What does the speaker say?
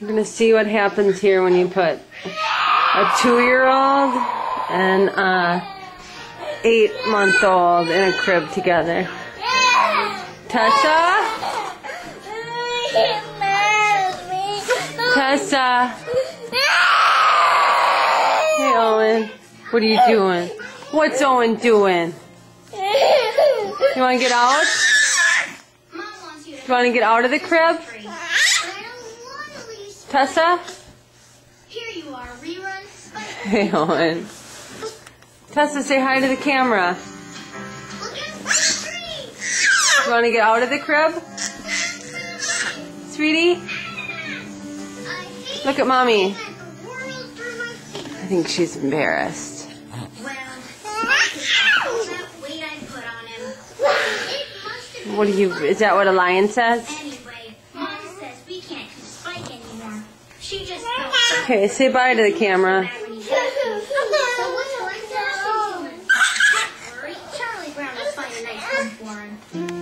We're going to see what happens here when you put a 2-year-old and a 8-month-old in a crib together. Tessa? Tessa? Hey, Owen. What are you doing? What's Owen doing? You want to get out? You want to get out of the crib? Tessa? Here you are, rerun. Hey, Owen. Tessa, say hi to the camera. You want to get out of the crib? Sweetie? Look at Mommy. I think she's embarrassed. What do you, is that what a lion says? Anyway, Mom says we can't do Spike anymore. She just Okay, say bye to the camera. Charlie Brown will find a nice home for him.